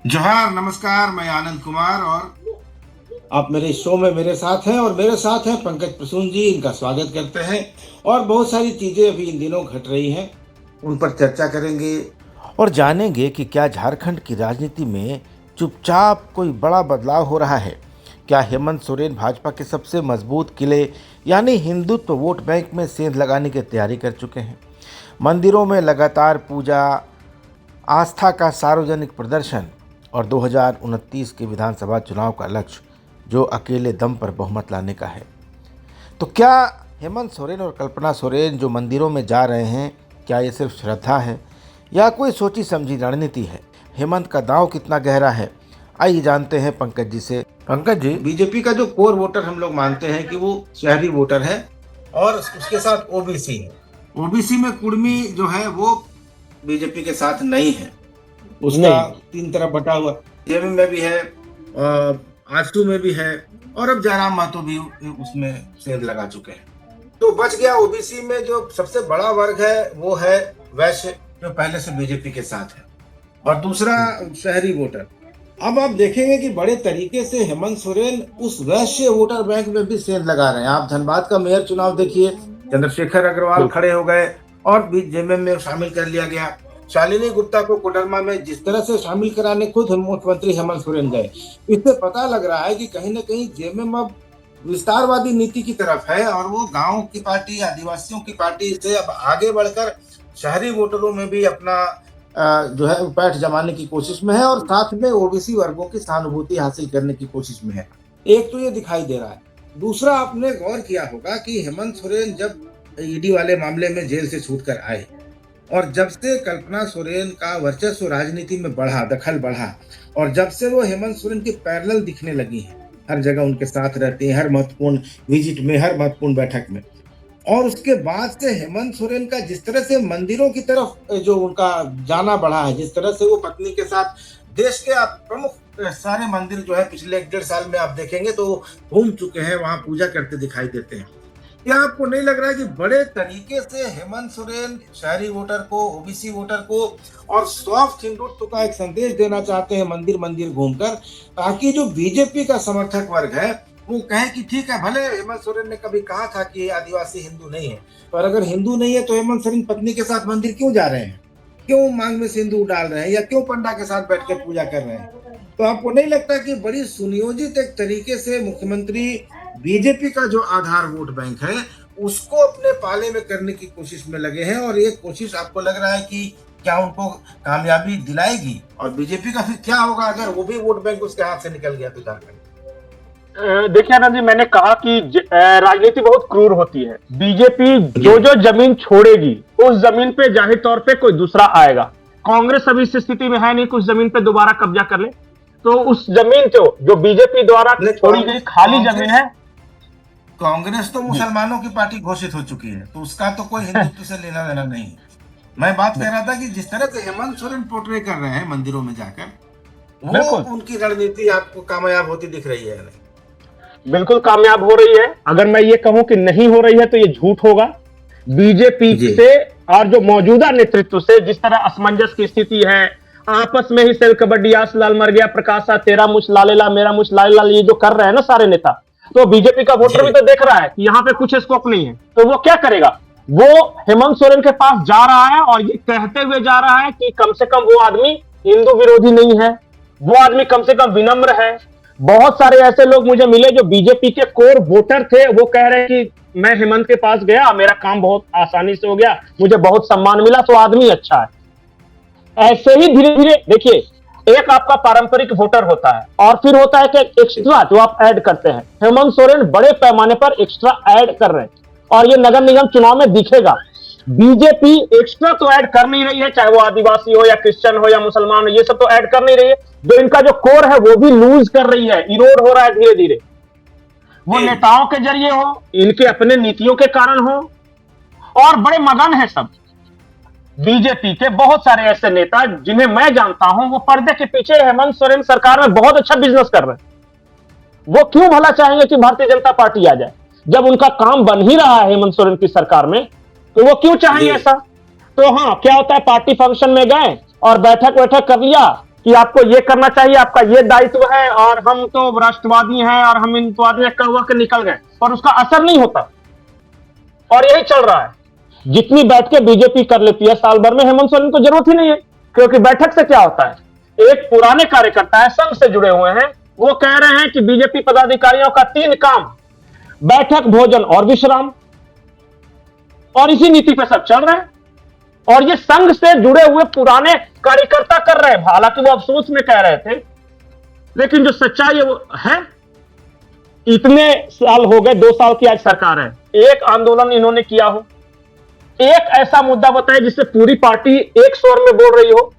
जोहार, नमस्कार। मैं आनंद कुमार और आप मेरे शो में मेरे साथ हैं और मेरे साथ हैं पंकज प्रसून जी। इनका स्वागत करते हैं और बहुत सारी चीजें अभी इन दिनों घट रही हैं, उन पर चर्चा करेंगे और जानेंगे कि क्या झारखंड की राजनीति में चुपचाप कोई बड़ा बदलाव हो रहा है। क्या हेमंत सोरेन भाजपा के सबसे मजबूत किले यानी हिंदुत्व वोट बैंक में सेंध लगाने की तैयारी कर चुके हैं। मंदिरों में लगातार पूजा, आस्था का सार्वजनिक प्रदर्शन और 2029 के विधानसभा चुनाव का लक्ष्य जो अकेले दम पर बहुमत लाने का है। तो क्या हेमंत सोरेन और कल्पना सोरेन जो मंदिरों में जा रहे हैं, क्या ये सिर्फ श्रद्धा है या कोई सोची समझी रणनीति है? हेमंत का दांव कितना गहरा है, आइए जानते हैं पंकज जी से। पंकज जी, बीजेपी का जो कोर वोटर हम लोग मानते हैं कि वो शहरी वोटर है और उसके साथ ओबीसी है। ओबीसी में कुर्मी जो है वो बीजेपी के साथ नहीं है, उसका तीन तरफ बटा हुआ, जेएमएम में भी है, आजसू में भी है और अब जयराम महतो भी उसमें सेंध लगा चुके हैं। तो बच गया ओबीसी में जो सबसे बड़ा वर्ग है वो है वैश्य, जो पहले से बीजेपी के साथ है, और दूसरा शहरी वोटर। अब आप देखेंगे कि बड़े तरीके से हेमंत सोरेन उस वैश्य वोटर बैंक में भी सेंध लगा रहे हैं। आप धनबाद का मेयर चुनाव देखिए, चंद्रशेखर अग्रवाल खड़े हो गए और जेएमएम में शामिल कर लिया गया। शालिनी गुप्ता को कोडरमा में जिस तरह से शामिल कराने खुद मुख्यमंत्री हेमंत सोरेन गए, इससे पता लग रहा है कि कहीं न कहीं जेएमएम अब विस्तारवादी नीति की तरफ है और वो गांव की पार्टी, आदिवासियों की पार्टी से अब आगे बढ़कर शहरी वोटरों में भी अपना जो है पैठ जमाने की कोशिश में है और साथ में ओबीसी वर्गों की सहानुभूति हासिल करने की कोशिश में है। एक तो ये दिखाई दे रहा है। दूसरा, आपने गौर किया होगा कि हेमंत सोरेन जब ईडी वाले मामले में जेल से छूट कर आए और जब से कल्पना सोरेन का वर्चस्व राजनीति में बढ़ा, दखल बढ़ा, और जब से वो हेमंत सोरेन की पैरेलल दिखने लगी है, हर जगह उनके साथ रहते हैं, हर महत्वपूर्ण विजिट में, हर महत्वपूर्ण बैठक में, और उसके बाद से हेमंत सोरेन का जिस तरह से मंदिरों की तरफ जो उनका जाना बढ़ा है, जिस तरह से वो पत्नी के साथ देश के प्रमुख सारे मंदिर जो है पिछले 1.5 साल में आप देखेंगे तो घूम चुके हैं, वहां पूजा करते दिखाई देते हैं। क्या आपको नहीं लग रहा है कि बड़े तरीके से हेमंत सोरेन शहरी वोटर को, ओबीसी वोटर को और सॉफ्ट हिंदुत्व का एक संदेश देना चाहते हैं मंदिर मंदिर घूमकर, ताकि जो बीजेपी का समर्थक वर्ग है वो कहे कि ठीक है, भले हेमंत सोरेन ने कभी कहा था कि आदिवासी हिंदू नहीं है, पर अगर हिंदू नहीं है तो हेमंत सोरेन पत्नी के साथ मंदिर क्यों जा रहे हैं, क्यों मांग में सिंदूर डाल रहे हैं या क्यों पंडा के साथ बैठकर पूजा कर रहे हैं? तो आपको नहीं लगता कि बड़ी सुनियोजित एक तरीके से मुख्यमंत्री बीजेपी का जो आधार वोट बैंक है उसको अपने पाले में करने की कोशिश में लगे हैं, और ये कोशिश आपको लग रहा है कि क्या उनको कामयाबी दिलाएगी? और बीजेपी का फिर क्या होगा अगर वो भी वोट बैंक उसके हाथ से निकल गया तो झारखंड? देखिए आनंद जी, मैंने कहा कि राजनीति बहुत क्रूर होती है। बीजेपी जो जो जमीन छोड़ेगी उस जमीन पे जाहिर तौर पे कोई दूसरा आएगा। कांग्रेस अभी इस स्थिति में है नहीं कुछ जमीन पे दोबारा कब्जा कर ले, तो उस जमीन को जो बीजेपी द्वारा छोड़ी गई खाली जमीन है। कांग्रेस तो मुसलमानों की पार्टी घोषित हो चुकी है, तो उसका तो कोई हिंदुत्व से लेना देना नहीं है। मैं बात कर रहा था कि जिस तरह से हेमंत सोरेन पोर्ट्रे कर रहे हैं मंदिरों में जाकर, वो उनकी रणनीति आपको कामयाब होती दिख रही है? नहीं, बिल्कुल कामयाब हो रही है। अगर मैं ये कहूं कि नहीं हो रही है तो ये झूठ होगा। बीजेपी से और जो मौजूदा नेतृत्व से जिस तरह असमंजस की स्थिति है, आपस में ही सेल कबड्डी, आस लाल मर गया, प्रकाशा तेरा मुछ लालेला, मेरा मुछ लालेला, ये जो कर रहे हैं ना सारे नेता, तो बीजेपी का वोटर भी तो देख रहा है कि यहाँ पे कुछ स्कोप नहीं है, तो वो क्या करेगा? वो हेमंत सोरेन के पास जा रहा है और ये कहते हुए जा रहा है कि कम से कम वो आदमी हिंदू विरोधी नहीं है, वो आदमी कम से कम विनम्र है। बहुत सारे ऐसे लोग मुझे मिले जो बीजेपी के कोर वोटर थे, वो कह रहे हैं कि मैं हेमंत के पास गया, मेरा काम बहुत आसानी से हो गया, मुझे बहुत सम्मान मिला, तो आदमी अच्छा है। ऐसे ही धीरे धीरे देखिए, एक आपका पारंपरिक वोटर होता है और फिर होता है कि एक्स्ट्रा जो आप ऐड करते हैं। हेमंत सोरेन बड़े पैमाने पर एक्स्ट्रा ऐड कर रहे हैं और ये नगर निगम चुनाव में दिखेगा। बीजेपी एक्स्ट्रा तो ऐड कर नहीं रही है, चाहे वो आदिवासी हो या क्रिश्चियन हो या मुसलमान हो, ये सब तो ऐड कर नहीं रही है। जो इनका जो कोर है वो भी लूज कर रही है, इरोड हो रहा है धीरे धीरे। वो नेताओं के जरिए हो, इनके अपने नीतियों के कारण हो, और बड़े मगन है सब। बीजेपी के बहुत सारे ऐसे नेता जिन्हें मैं जानता हूं, वो पर्दे के पीछे हेमंत सोरेन सरकार में बहुत अच्छा बिजनेस कर रहे हैं। वो क्यों भला चाहेंगे कि भारतीय जनता पार्टी आ जाए, जब उनका काम बन ही रहा है हेमंत सोरेन की सरकार में, तो वो क्यों चाहेंगे ऐसा? तो हाँ, क्या होता है, पार्टी फंक्शन में गए और बैठक कर लिया, कि आपको ये करना चाहिए, आपका ये दायित्व है, और हम तो राष्ट्रवादी हैं और हम हिंदुवादी कह हुआ के निकल गए, और उसका असर नहीं होता। और यही चल रहा है, जितनी बैठ के बीजेपी कर लेती है साल भर में, हेमंत सोरेन को जरूरत ही नहीं है। क्योंकि बैठक से क्या होता है, एक पुराने कार्यकर्ता है, संघ से जुड़े हुए हैं, वो कह रहे हैं कि बीजेपी पदाधिकारियों का 3 काम, बैठक, भोजन और विश्राम, और इसी नीति पे सब चल रहा है। और ये संघ से जुड़े हुए पुराने कार्यकर्ता कर रहे हैं, हालांकि वो अफसोस में कह रहे थे, लेकिन जो सच्चाई है, इतने साल हो गए, 2 साल की आज सरकार है, एक आंदोलन इन्होंने किया हो, एक ऐसा मुद्दा बताए जिससे पूरी पार्टी एक स्वर में बोल रही हो।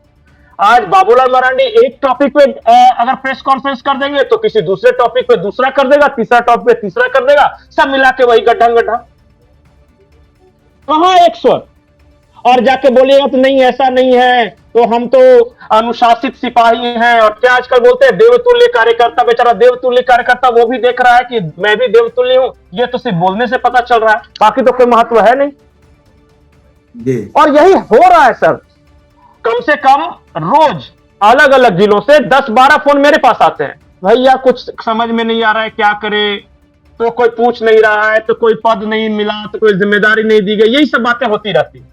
आज बाबूलाल मरांडी एक टॉपिक पे अगर प्रेस कॉन्फ्रेंस कर देंगे तो किसी दूसरे टॉपिक पे दूसरा कर देगा, तीसरा टॉपिक पे तीसरा कर देगा, सब मिला के वही गड्ढा गड्ढा। कहां एक स्वर? और जाके बोलिएगा तो नहीं ऐसा नहीं है, तो हम तो अनुशासित सिपाही हैं, और क्या आजकल बोलते हैं देवतुल्य कार्यकर्ता। बेचारा देवतुल्य कार्यकर्ता वो भी देख रहा है कि मैं भी देवतुल्य हूं, ये तो सिर्फ बोलने से पता चल रहा है, बाकी तो कोई महत्व है नहीं। और यही हो रहा है सर, कम से कम रोज अलग अलग जिलों से 10-12 फोन मेरे पास आते हैं, भैया कुछ समझ में नहीं आ रहा है, क्या करे, तो कोई पूछ नहीं रहा है, तो कोई पद नहीं मिला, तो कोई जिम्मेदारी नहीं दी गई, यही सब बातें होती रहती।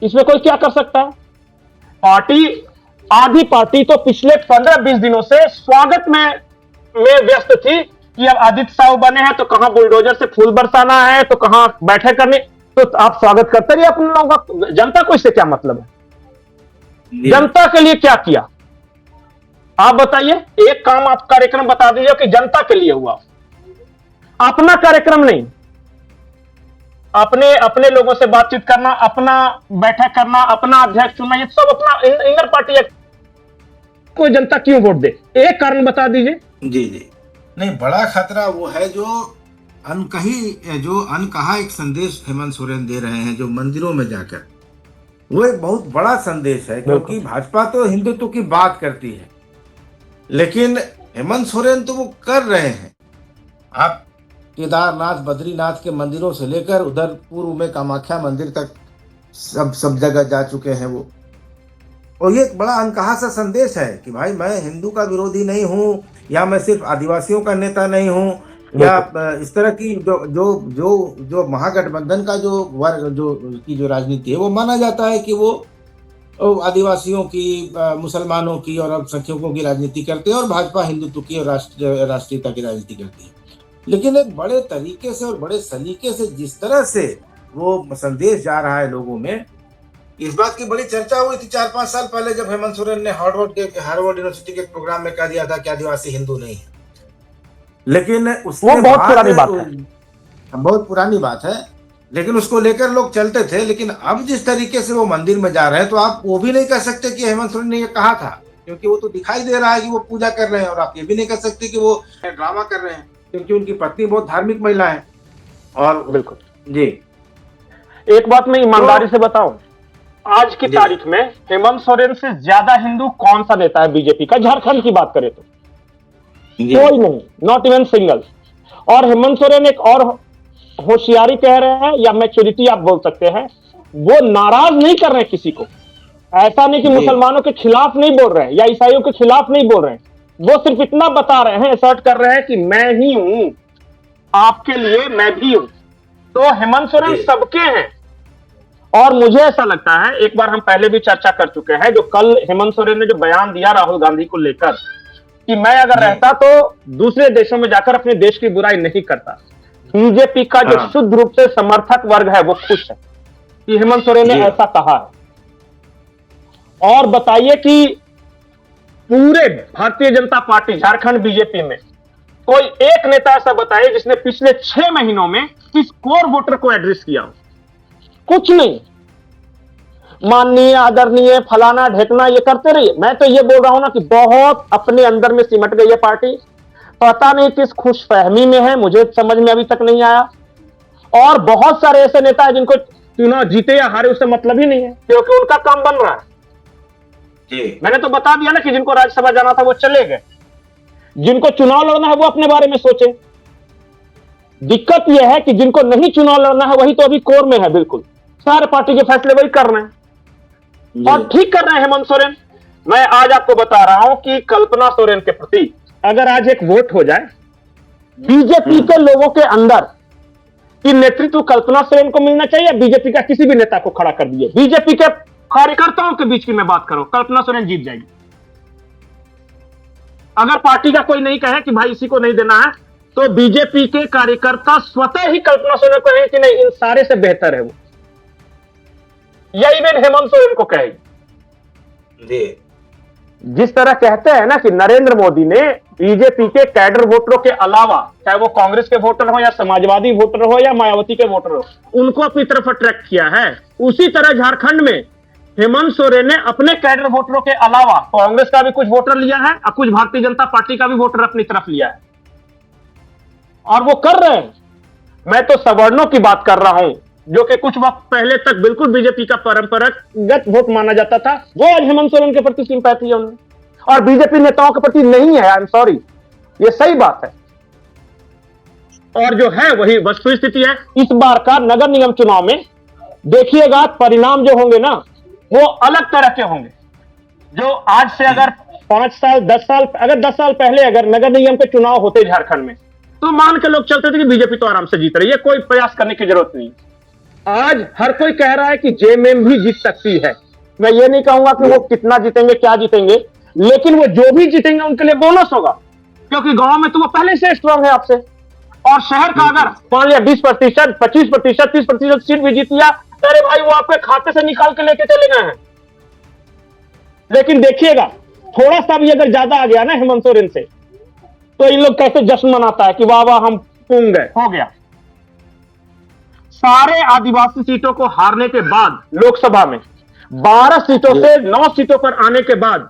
इसमें कोई क्या कर सकता है? आधी पार्टी तो पिछले 15-20 दिनों से स्वागत में व्यस्त थी कि अब आदित्य साहू बने हैं तो कहां बुलडोजर से फूल बरसाना है, तो कहां बैठक करनी, तो आप स्वागत करते रहिए अपने लोगों का। जनता को इससे क्या मतलब है? जनता के लिए क्या किया आप बताइए? एक काम आप कार्यक्रम बता दीजिए कि जनता के लिए हुआ, अपना कार्यक्रम नहीं। अपने लोगों से बातचीत करना, अपना बैठक करना, अपना अध्यक्ष चुनना, ये सब अपना इंटर पार्टी। कोई जनता क्यों वोट दे? एक कारण बता दीजिए। जी नहीं, बड़ा खतरा वो है जो अनकहा एक संदेश हेमंत सोरेन दे रहे हैं, जो मंदिरों में जाकर, वो एक बहुत बड़ा संदेश है। क्योंकि भाजपा तो हिंदुत्व की बात करती है, लेकिन हेमंत सोरेन तो वो कर रहे हैं। आप केदारनाथ, बद्रीनाथ के मंदिरों से लेकर उधर पूर्व में कामाख्या मंदिर तक सब जगह जा चुके हैं वो। और ये एक बड़ा अनकहा सा संदेश है कि भाई मैं हिंदू का विरोधी नहीं हूँ, या मैं सिर्फ आदिवासियों का नेता नहीं हूँ, या इस तरह की जो महागठबंधन का जो वर्ग जो राजनीति है, वो माना जाता है कि वो आदिवासियों की, मुसलमानों की और अल्पसंख्यकों की राजनीति करते हैं, और भाजपा हिंदुत्व की और राष्ट्रीयता की राजनीति करती है। लेकिन एक बड़े तरीके से और बड़े सलीके से जिस तरह से वो संदेश जा रहा है लोगों में, इस बात की बड़ी चर्चा हुई थी 4-5 साल पहले, जब हेमंत सोरेन ने हार्वर्ड यूनिवर्सिटी के प्रोग्राम में कह दिया था कि आदिवासी हिंदू नहीं है। लेकिन उसके बहुत पुरानी बात है, बहुत पुरानी बात है, लेकिन उसको लेकर लोग चलते थे। लेकिन अब जिस तरीके से वो मंदिर में जा रहे हैं, तो आप वो भी नहीं कह सकते कि हेमंत सोरेन ने ये कहा था, क्योंकि वो तो दिखाई दे रहा है कि वो पूजा कर रहे हैं। और आप ये भी नहीं कह सकते कि वो ड्रामा कर रहे हैं, क्योंकि उनकी पत्नी बहुत धार्मिक महिला है। और बिल्कुल जी, एक बात मैं ईमानदारी से बताऊं, आज की तारीख में हेमंत सोरेन से ज्यादा हिंदू कौन सा नेता है बीजेपी का? झारखंड की बात करें तो कोई नहीं, नॉट इवन सिंगल। और हेमंत सोरेन एक और होशियारी कह रहे हैं, या मैच्योरिटी आप बोल सकते हैं, वो नाराज नहीं कर रहे हैं किसी को। ऐसा नहीं कि मुसलमानों के खिलाफ नहीं बोल रहे हैं या ईसाइयों के खिलाफ नहीं बोल रहे हैं, वो सिर्फ इतना बता रहे हैं, असर्ट कर रहे हैं कि मैं ही हूं, आपके लिए मैं भी हूं। तो हेमंत सोरेन सबके हैं। और मुझे ऐसा लगता है, एक बार हम पहले भी चर्चा कर चुके हैं, जो कल हेमंत सोरेन ने जो बयान दिया राहुल गांधी को लेकर कि मैं अगर रहता तो दूसरे देशों में जाकर अपने देश की बुराई नहीं करता, बीजेपी का जो शुद्ध रूप से समर्थक वर्ग है वो खुश है कि हेमंत सोरेन ने ऐसा कहा है। और बताइए कि पूरे भारतीय जनता पार्टी झारखंड बीजेपी में कोई एक नेता ऐसा बताइए जिसने पिछले 6 महीनों में किस कोर वोटर को एड्रेस किया हो? कुछ नहीं। माननीय, आदरणीय, फलाना ढेकना ये करते रहिए। मैं तो ये बोल रहा हूं ना कि बहुत अपने अंदर में सिमट गई है पार्टी, पता नहीं किस खुशफहमी में है, मुझे समझ में अभी तक नहीं आया। और बहुत सारे ऐसे नेता हैं जिनको चुनाव जीते या हारे उससे मतलब ही नहीं है, क्योंकि उनका काम बन रहा है। मैंने तो बता दिया ना कि जिनको राज्यसभा जाना था वो चले गए, जिनको चुनाव लड़ना है वो अपने बारे में सोचे। दिक्कत यह है कि जिनको नहीं चुनाव लड़ना है वही तो अभी कोर में है, बिल्कुल सारे पार्टी के फैसले वही कर रहे हैं और ठीक कर रहे हैं हेमंत सोरेन। मैं आज आपको बता रहा हूं कि कल्पना सोरेन के प्रति अगर आज एक वोट हो जाए बीजेपी के लोगों के अंदर कि नेतृत्व कल्पना सोरेन को मिलना चाहिए, बीजेपी का किसी भी नेता को खड़ा कर दिए, बीजेपी के कार्यकर्ताओं के बीच की मैं बात करूं, कल्पना सोरेन जीत जाएगी। अगर पार्टी का कोई नहीं कहे कि भाई इसी को नहीं देना है, तो बीजेपी के कार्यकर्ता स्वतः ही कल्पना सोरेन को कहें कि नहीं इन सारे से बेहतर है वो, या इवन हेमंत सोरेन को कहेगी। जिस तरह कहते हैं ना कि नरेंद्र मोदी ने बीजेपी के कैडर वोटरों के अलावा, चाहे वो कांग्रेस के वोटर हो या समाजवादी वोटर हो या मायावती के वोटर हो, उनको अपनी तरफ अट्रैक्ट किया है, उसी तरह झारखंड में हेमंत सोरेन ने अपने कैडर वोटरों के अलावा कांग्रेस का भी कुछ वोटर लिया है और कुछ भारतीय जनता पार्टी का भी वोटर अपनी तरफ लिया है, और वो कर रहे हैं। मैं तो सवर्णों की बात कर रहा हूं, जो कि कुछ वक्त पहले तक बिल्कुल बीजेपी का परंपरागत वोट माना जाता था, वो आज हेमंत सोरेन के प्रति सिंपैथी है उनमें, और बीजेपी नेताओं के प्रति नहीं है। आई एम सॉरी, ये सही बात है। और जो है वही वस्तु स्थिति है। इस बार का नगर निगम चुनाव में देखिएगा परिणाम जो होंगे ना, वो अलग तरह के होंगे। जो आज से अगर 5 साल 10 साल, अगर 10 साल पहले अगर नगर निगम के चुनाव होते झारखंड में, तो मान के लोग चलते थे कि बीजेपी तो आराम से जीत रही है, कोई प्रयास करने की जरूरत नहीं। आज हर कोई कह रहा है कि जेएमएम भी जीत सकती है। मैं ये नहीं कहूंगा कि वो कितना जीतेंगे, क्या जीतेंगे, लेकिन वो जो भी जीतेंगे उनके लिए बोनस होगा, क्योंकि गांव में तो वो पहले से स्ट्रांग है आपसे। और शहर का अगर मान लिया 20%, 25%, 30% सीट भी जीत लिया, अरे भाई वो आपके खाते से निकाल के लेके चले गए हैं। लेकिन देखिएगा थोड़ा सा भी अगर ज्यादा आ गया ना हेमंत सोरेन से, तो इन लोग कैसे जश्न मनाता है कि वाह वाह हम पूंग गए, हो गया। सारे आदिवासी सीटों को हारने के बाद लोकसभा में 12 सीटों से 9 सीटों पर आने के बाद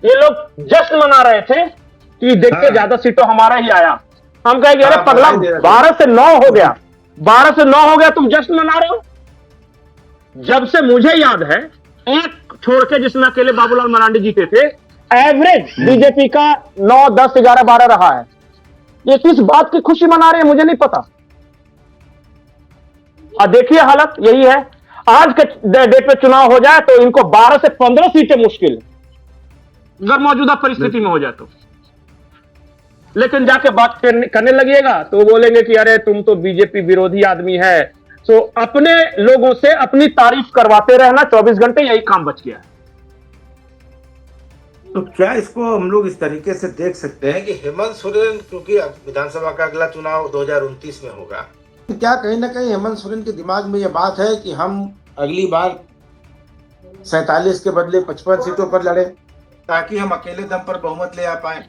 ये लोग जश्न मना रहे थे कि देखते ज्यादा सीटों हमारा ही आया। हम कहेंगे अरे पगला 12 से 9 हो गया, 12 से 9 हो गया, तुम जश्न मना रहे हो। जब से मुझे याद है, एक छोड़ के जिसमें अकेले बाबूलाल मरांडी जीते थे, एवरेज बीजेपी का 9, 10, 11, 12 रहा है। ये किस बात की खुशी मना रहे हैं मुझे नहीं पता। और देखिए हालत यही है। आज के डेट पे चुनाव हो जाए तो इनको 12 से 15 सीटें मुश्किल है, अगर मौजूदा परिस्थिति में हो जाए तो। लेकिन जाके बात करने लगिएगा तो बोलेंगे कि अरे तुम तो बीजेपी विरोधी आदमी है। सो अपने लोगों से अपनी तारीफ करवाते रहना 24 घंटे, यही काम बच गया है। तो क्या इसको हम लोग इस तरीके से देख सकते हैं कि हेमंत सोरेन, क्योंकि विधानसभा का अगला चुनाव 2029 में होगा, तो क्या कहीं ना कहीं हेमंत सोरेन के दिमाग में यह बात है कि हम अगली बार 47 के बदले 55 सीटों पर लड़े ताकि हम अकेले दम पर बहुमत ले आ पाए?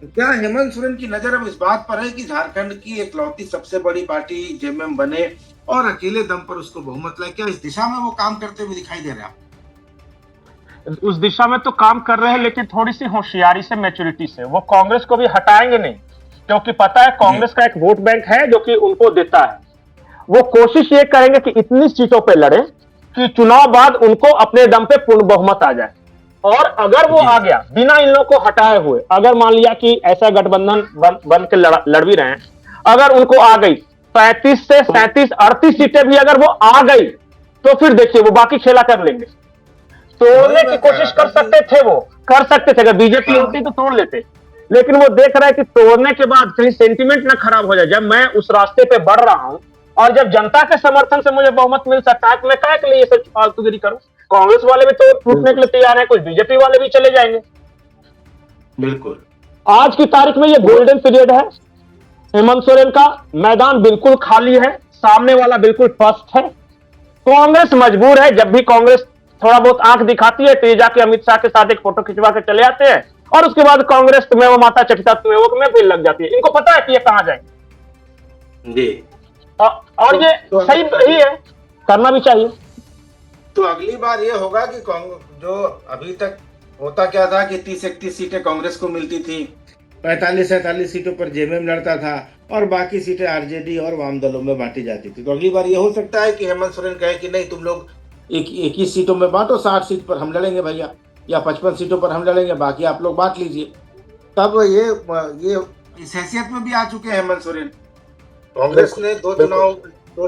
क्या हेमंत सोरेन की नजर अब इस बात पर है कि झारखंड की एकलौती सबसे बड़ी पार्टी जेएमएम बने और अकेले दम पर उसको बहुमत लाए? क्या इस दिशा में वो काम करते हुए दिखाई दे रहे हैं? उस दिशा में तो काम कर रहे हैं, लेकिन थोड़ी सी होशियारी से, मैच्योरिटी से। वो कांग्रेस को भी हटाएंगे नहीं, क्योंकि पता है कांग्रेस का एक वोट बैंक है जो कि उनको देता है। वो कोशिश ये करेंगे कि इतनी सीटों पे लड़े कि चुनाव बाद उनको अपने दम पे पूर्ण बहुमत आ जाए। और अगर वो आ गया बिना इन लोगों को हटाए हुए, अगर मान लिया कि ऐसा गठबंधन बन के लड़ भी रहे हैं, अगर उनको आ गई 35 से 37, 38 सीटें भी अगर वो आ गई, तो फिर देखिए वो बाकी खेला कर लेंगे। तोड़ने की कोशिश कर सकते थे, वो कर सकते थे, अगर बीजेपी होती तो तोड़ लेते। लेकिन वो देख रहा है कि तोड़ने के बाद कहीं सेंटिमेंट ना खराब हो जाए। जब मैं उस रास्ते पे बढ़ रहा हूं और जब जनता के समर्थन से मुझे बहुमत मिल सकता है, तो मैं क्या के लिए ये सब फालतूगिरी करूं? कांग्रेस वाले भी तो टूटने के लिए तैयार है, कुछ बीजेपी वाले भी चले जाएंगे। बिल्कुल आज की तारीख में ये गोल्डन पीरियड है। हेमंत सोरेन का मैदान बिल्कुल खाली है, सामने वाला बिल्कुल फर्स्ट है। कांग्रेस मजबूर है, जब भी कांग्रेस थोड़ा बहुत आंख दिखाती है तो ये जाके अमित शाह के साथ एक फोटो खिंचवा के चले आते हैं, और उसके बाद कांग्रेस तुम्हें वो माता चटिता तुम्हें वो में फिर लग जाती है। इनको पता है कि ये कहां जाएंगे जी, और ये सही ही है, करना भी चाहिए। तो अगली बार ये होगा कि जो अभी तक होता क्या था कि 30-31 सीटें कांग्रेस को मिलती थी, 45-47 सीटों पर जेएमएम लड़ता था और बाकी सीटें आरजेडी और वाम दलों में बांटी जाती थी। तो अगली बार ये हो सकता है कि हेमंत सोरेन कहे कि नहीं, तुम लोग 21 सीटों में बांटो, 60 सीट पर हम लड़ेंगे भैया, या 55 सीटों पर हम लड़ेंगे, बाकी आप लोग बांट लीजिए। तब ये इस हैसियत में भी आ चुके हैं हेमंत सोरेन। कांग्रेस ने दो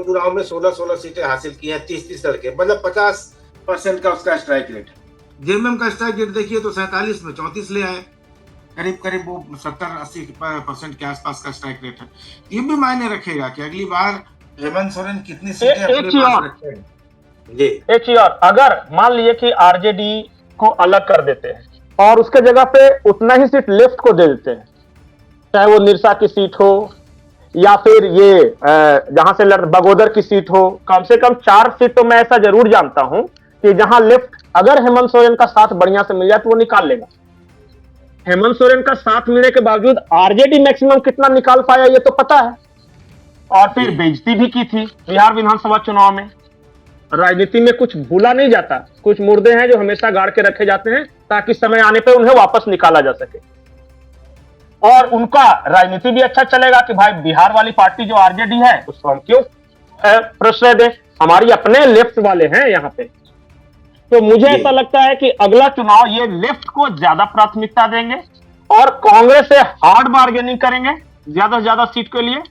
चुनाव में 16-16 सीटें हासिल की हैं, 30-30 लड़के, मतलब 50% का उसका स्ट्राइक रेट। जेएमएम का स्ट्राइक रेट देखिए तो 47 में 34 ले आए, करीब करीब वो 70-80% के आसपास का स्ट्राइक रेट है। ये भी मायने रखेगा कि अगली बार हेमंत सोरेन कितनी सीटें अपने पास रखते हैं। जी, एक चीज और, अगर मान लिए कि आरजेडी को अलग कर देते हैं और उसके जगह पे उतना ही सीट लेफ्ट को दे देते हैं, चाहे वो निरसा की सीट हो या फिर ये जहां से बगोदर की सीट हो, कम से कम 4 सीट तो मैं ऐसा जरूर जानता हूं कि जहां लेफ्ट अगर हेमंत सोरेन का साथ बढ़िया से मिल जाए तो वो निकाल लेगा। हेमंत सोरेन का साथ मिलने के बावजूद आरजेडी मैक्सिमम कितना निकाल पाया ये तो पता है, और फिर बेइज्जती भी की थी बिहार विधानसभा चुनाव में। राजनीति में कुछ भूला नहीं जाता, कुछ मुर्दे हैं जो हमेशा गाड़ के रखे जाते हैं ताकि समय आने पर उन्हें वापस निकाला जा सके, और उनका राजनीति भी अच्छा चलेगा कि भाई बिहार वाली पार्टी जो आरजेडी है उसको हम क्यों प्रश्रय दें, हमारी अपने लेफ्ट वाले हैं यहाँ पे। तो मुझे ऐसा लगता है कि अगला चुनाव ये लेफ्ट को ज्यादा प्राथमिकता देंगे और कांग्रेस से हार्ड बार्गेनिंग करेंगे ज्यादा से ज्यादा सीट के लिए,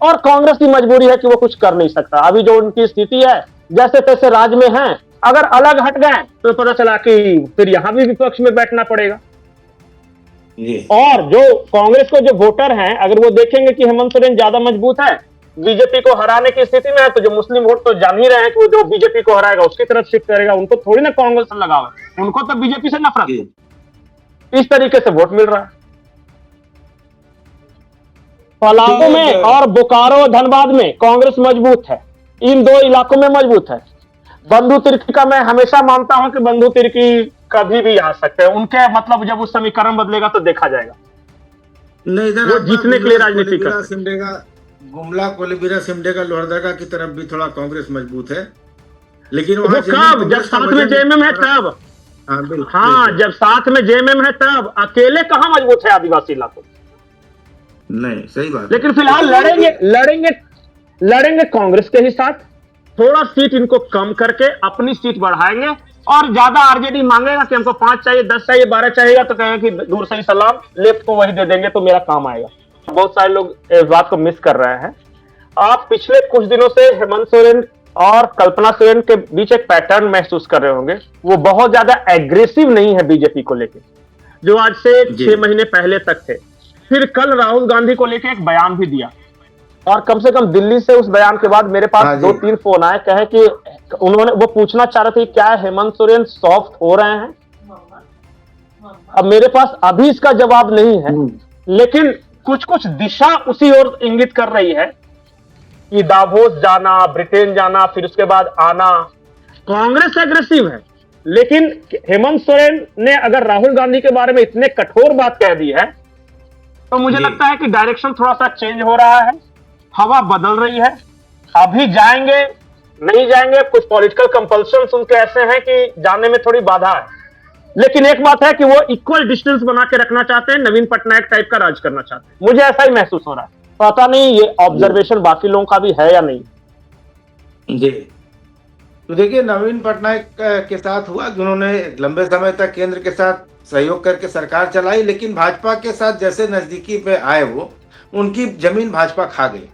और कांग्रेस की मजबूरी है कि वो कुछ कर नहीं सकता। अभी जो उनकी स्थिति है जैसे तैसे राज में है, अगर अलग हट गए तो पता चला कि फिर यहां भी विपक्ष में बैठना पड़ेगा। और जो कांग्रेस को जो वोटर हैं अगर वो देखेंगे कि हेमंत सोरेन ज्यादा मजबूत है, बीजेपी को हराने की स्थिति में है, तो जो मुस्लिम वोट तो जान ही रहे हैं कि वो जो बीजेपी को हराएगा उसकी तरफ शिफ्ट करेगा, उनको थोड़ी ना कांग्रेस से लगाव है, उनको तो बीजेपी से नफरत है। इस तरीके से वोट मिल रहा है। पलामू में और बोकारो धनबाद में कांग्रेस मजबूत है, इन 2 इलाकों में मजबूत है। बंधु तिर्की का मैं हमेशा मानता हूं कि बंधु तिर्की कभी भी आ सकते हैं, उनके मतलब जब उस समीकरण बदलेगा तो देखा जाएगा। नहीं, इधर वो जीतने के लिए राजनीति कर गुमला कोलेबिरा सिमडेगा लोहरदगा की तरफ भी थोड़ा कांग्रेस मजबूत है, लेकिन वो कब जब साथ में जेएमएम है तब। हाँ, जब साथ में जेएमएम है तब, अकेले कहां मजबूत है आदिवासी इलाकों। नहीं, सही बात। लेकिन फिलहाल लड़ेंगे कांग्रेस के ही साथ, थोड़ा सीट इनको कम करके अपनी सीट बढ़ाएंगे, और ज्यादा आरजेडी मांगेगा कि हमको 5 चाहिए, 10 चाहिए, 12 चाहिए तो कहेंगे कि दूर से ही सलाम, लेफ्ट को वही दे देंगे तो मेरा काम आएगा। बहुत सारे लोग इस बात को मिस कर रहे हैं। आप पिछले कुछ दिनों से हेमंत सोरेन और कल्पना सोरेन के बीच एक पैटर्न महसूस कर रहे होंगे, वो बहुत ज्यादा एग्रेसिव नहीं है बीजेपी को लेकर, जो आज से 6 महीने पहले तक थे। फिर कल राहुल गांधी को लेकर एक बयान भी दिया, और कम से कम दिल्ली से उस बयान के बाद मेरे पास 2-3 फोन आए, कहे कि उन्होंने वो पूछना चाह रहे थे क्या हेमंत सोरेन सॉफ्ट हो रहे हैं। अब मेरे पास अभी इसका जवाब नहीं है, लेकिन कुछ कुछ दिशा उसी ओर इंगित कर रही है कि दावोस जाना, ब्रिटेन जाना, फिर उसके बाद आना। कांग्रेस एग्रेसिव है, लेकिन हेमंत सोरेन ने अगर राहुल गांधी के बारे में इतने कठोर बात कह दी है तो मुझे लगता है कि डायरेक्शन थोड़ा सा चेंज हो रहा है, हवा बदल रही है। अभी जाएंगे नहीं जाएंगे, कुछ पॉलिटिकल कंपल्शंस उनके ऐसे हैं कि जाने में थोड़ी बाधा है, लेकिन एक बात है कि वो इक्वल डिस्टेंस बना के रखना चाहते हैं, नवीन पटनायक टाइप का राज करना चाहते हैं। मुझे ऐसा ही महसूस हो रहा है, पता नहीं ये ऑब्जर्वेशन बाकी लोगों का भी है या नहीं। जी, तो देखिए नवीन पटनायक के साथ हुआ, जिन्होंने लंबे समय तक केंद्र के साथ सहयोग करके सरकार चलाई, लेकिन भाजपा के साथ जैसे नजदीकी पे आए वो उनकी जमीन भाजपा खा गई।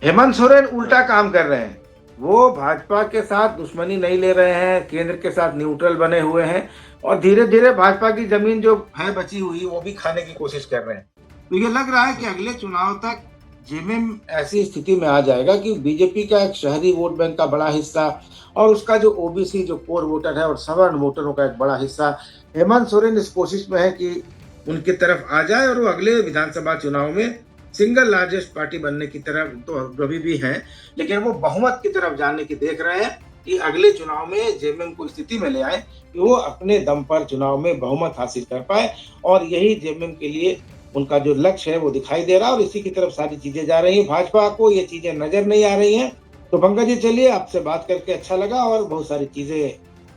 हेमंत सोरेन उल्टा काम कर रहे हैं, वो भाजपा के साथ दुश्मनी नहीं ले रहे हैं, केंद्र के साथ न्यूट्रल बने हुए हैं, और धीरे धीरे भाजपा की जमीन जो है बची हुई वो भी खाने की कोशिश कर रहे हैं। तो ये लग रहा है कि अगले चुनाव तक जेएमएम ऐसी स्थिति में आ जाएगा कि बीजेपी का एक शहरी वोट बैंक का बड़ा हिस्सा और उसका जो ओबीसी जो कोर वोटर है और सवर्ण वोटरों का एक बड़ा हिस्सा, हेमंत सोरेन इस कोशिश में है कि उनकी तरफ आ जाए और वो अगले विधानसभा चुनाव में सिंगल लार्जेस्ट पार्टी बनने की तरफ तो अभी भी है, लेकिन वो बहुमत की तरफ जाने की देख रहे हैं कि अगले चुनाव में जेएमएम को स्थिति में ले आए कि वो अपने दम पर चुनाव में बहुमत हासिल कर पाए, और यही जेएमएम के लिए उनका जो लक्ष्य है वो दिखाई दे रहा है, और इसी की तरफ सारी चीजें जा रही हैं। भाजपा को ये चीजें नजर नहीं आ रही हैं। तो पंकज जी, चलिए आपसे बात करके अच्छा लगा, और बहुत सारी चीजें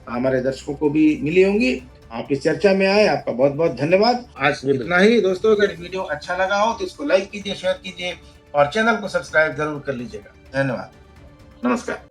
हमारे दर्शकों को भी मिली होंगी। आप इस चर्चा में आए, आपका बहुत बहुत धन्यवाद। आज इतना ही दोस्तों, अगर वीडियो अच्छा लगा हो तो इसको लाइक कीजिए, शेयर कीजिए और चैनल को सब्सक्राइब जरूर कर लीजिएगा। धन्यवाद, नमस्कार।